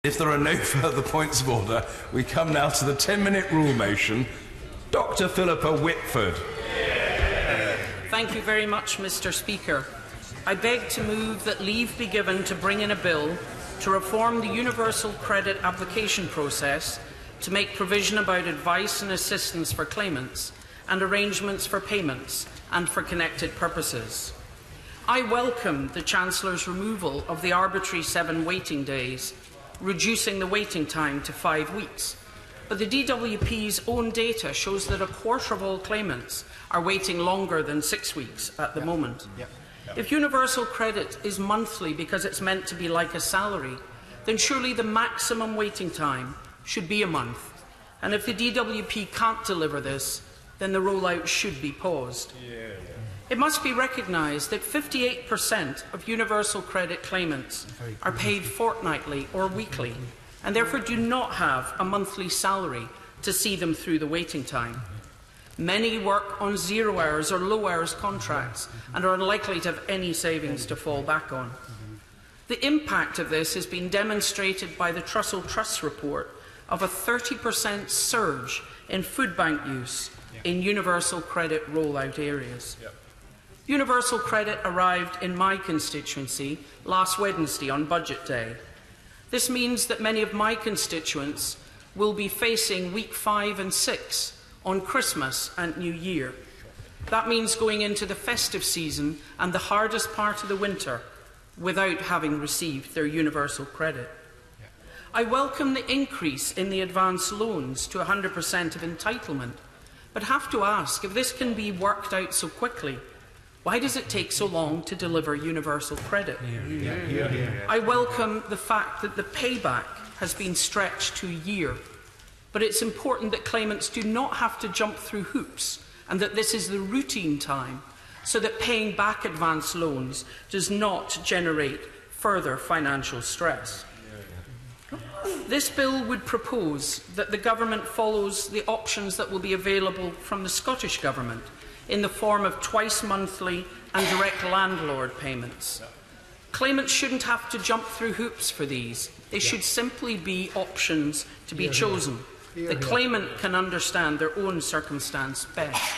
If there are no further points of order, we come now to the 10-minute rule motion. Dr. Philippa Whitford. Thank you very much, Mr. Speaker. I beg to move that leave be given to bring in a bill to reform the universal credit application process to make provision about advice and assistance for claimants and arrangements for payments and for connected purposes. I welcome the Chancellor's removal of the arbitrary 7 waiting days, reducing the waiting time to 5 weeks. But the DWP's own data shows that a quarter of all claimants are waiting longer than 6 weeks at the moment. If universal credit is monthly because it's meant to be like a salary, then surely the maximum waiting time should be a month. And if the DWP can't deliver this, then the rollout should be paused. It must be recognised that 58% of universal credit claimants are paid fortnightly or weekly, and therefore do not have a monthly salary to see them through the waiting time. Many work on 0 hours or low hours contracts and are unlikely to have any savings to fall back on. The impact of this has been demonstrated by the Trussell Trust report of a 30% surge in food bank use in universal credit rollout areas. Universal credit arrived in my constituency last Wednesday on Budget Day. This means that many of my constituents will be facing week 5 and 6 on Christmas and New Year. That means going into the festive season and the hardest part of the winter without having received their universal credit. I welcome the increase in the advance loans to 100% of entitlement, but have to ask, if this can be worked out so quickly, why does it take so long to deliver universal credit? I welcome the fact that the payback has been stretched to a year, but it's important that claimants do not have to jump through hoops and that this is the routine time so that paying back advance loans does not generate further financial stress. This bill would propose that the Government follows the options that will be available from the Scottish Government in the form of twice monthly and direct landlord payments. Claimants shouldn't have to jump through hoops for these. They should simply be options to be chosen. The claimant can understand their own circumstance best.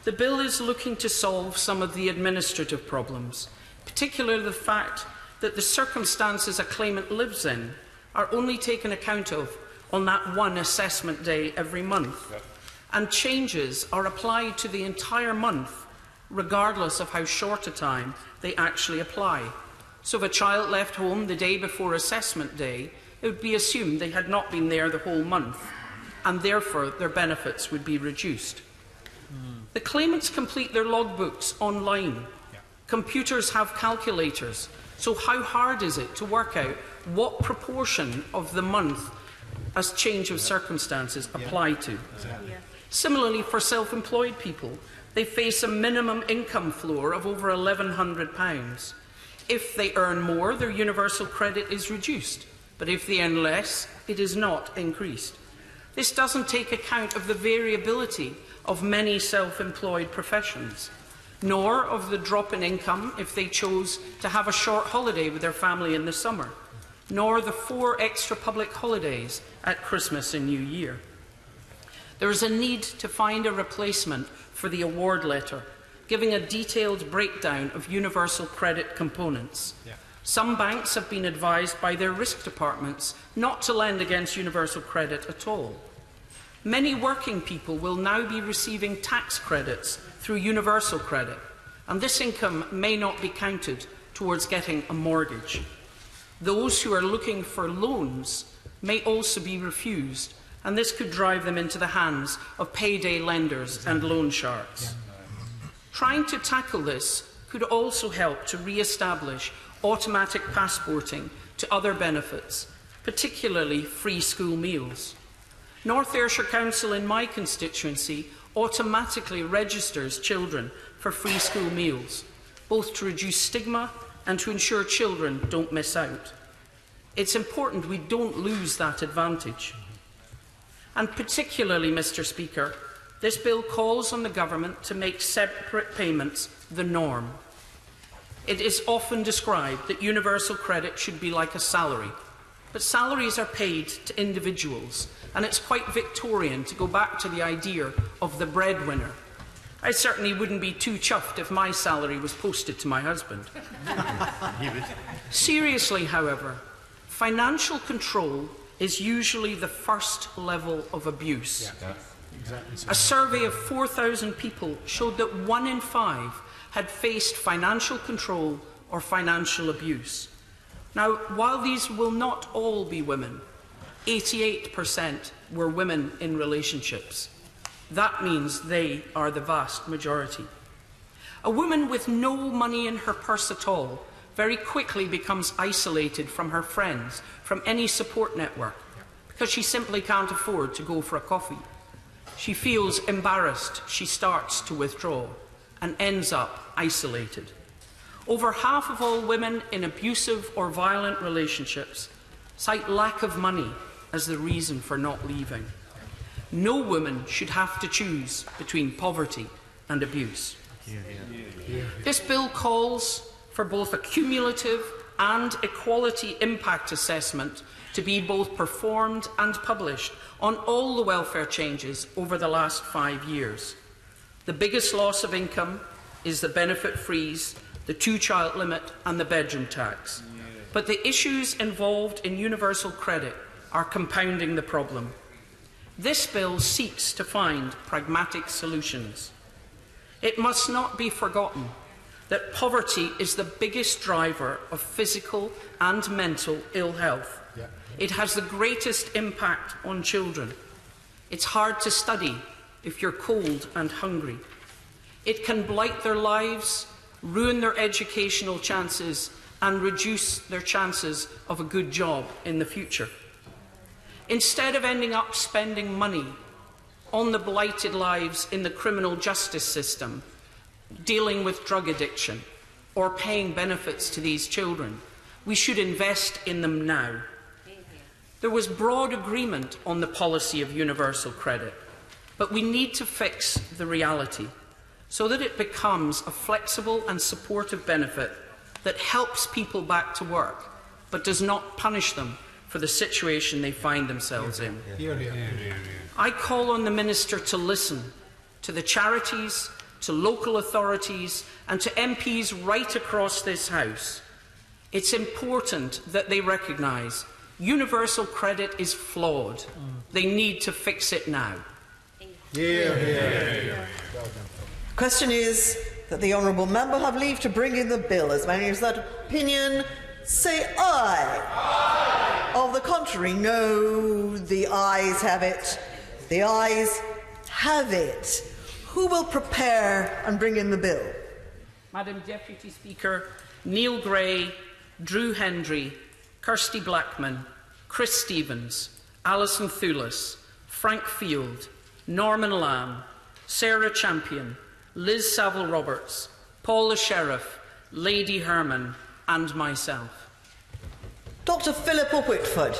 The bill is looking to solve some of the administrative problems, particularly the fact that the circumstances a claimant lives in are only taken account of on that one assessment day every month, and changes are applied to the entire month, regardless of how short a time they actually apply. So if a child left home the day before assessment day, it would be assumed they had not been there the whole month, and therefore their benefits would be reduced. The claimants complete their logbooks online. Computers have calculators, so how hard is it to work out what proportion of the month a change of circumstances apply to? Similarly, for self-employed people, they face a minimum income floor of over £1,100. If they earn more, their universal credit is reduced, but if they earn less, it is not increased. This doesn't take account of the variability of many self-employed professions, nor of the drop in income if they chose to have a short holiday with their family in the summer, nor the 4 extra public holidays at Christmas and New Year. There is a need to find a replacement for the award letter, giving a detailed breakdown of universal credit components. Some banks have been advised by their risk departments not to lend against universal credit at all. Many working people will now be receiving tax credits through universal credit, and this income may not be counted towards getting a mortgage. Those who are looking for loans may also be refused, and this could drive them into the hands of payday lenders and loan sharks. Trying to tackle this could also help to re-establish automatic passporting to other benefits, particularly free school meals. North Ayrshire Council in my constituency automatically registers children for free school meals, both to reduce stigma and to ensure children don't miss out. It's important we don't lose that advantage. And particularly, Mr. Speaker, this bill calls on the Government to make separate payments the norm. It is often described that universal credit should be like a salary. but salaries are paid to individuals, and it's quite Victorian to go back to the idea of the breadwinner. I certainly wouldn't be too chuffed if my salary was posted to my husband. Seriously, however, financial control is usually the first level of abuse. A survey of 4,000 people showed that 1 in 5 had faced financial control or financial abuse. Now, while these will not all be women, 88% were women in relationships. That means they are the vast majority. A woman with no money in her purse at all very quickly becomes isolated from her friends, from any support network, because she simply can't afford to go for a coffee. She feels embarrassed, she starts to withdraw, and ends up isolated. Over half of all women in abusive or violent relationships cite lack of money as the reason for not leaving. No woman should have to choose between poverty and abuse. This bill calls for both a cumulative and equality impact assessment to be both performed and published on all the welfare changes over the last 5 years. The biggest loss of income is the benefit freeze, the 2-child limit and the bedroom tax. But the issues involved in universal credit are compounding the problem. This bill seeks to find pragmatic solutions. It must not be forgotten that poverty is the biggest driver of physical and mental ill health. It has the greatest impact on children. It's hard to study if you're cold and hungry. It can blight their lives, ruin their educational chances, and reduce their chances of a good job in the future. Instead of ending up spending money on the blighted lives in the criminal justice system, dealing with drug addiction, or paying benefits to these children, we should invest in them now. There was broad agreement on the policy of universal credit, but we need to fix the reality so that it becomes a flexible and supportive benefit that helps people back to work, but does not punish them for the situation they find themselves in. I call on the Minister to listen to the charities, to local authorities and to MPs right across this House. It's important that they recognise universal credit is flawed. They need to fix it now. The question is that the honourable member have leave to bring in the bill. As many as that opinion say aye. Aye. Of the contrary, no. The ayes have it. The ayes have it. Who will prepare and bring in the bill? Madam Deputy Speaker, Neil Gray, Drew Hendry, Kirsty Blackman, Chris Stevens, Alison Thewlis, Frank Field, Norman Lamb, Sarah Champion, Liz Saville-Roberts, Paula Sheriff, Lady Herman and myself. Dr. Philippa Whitford.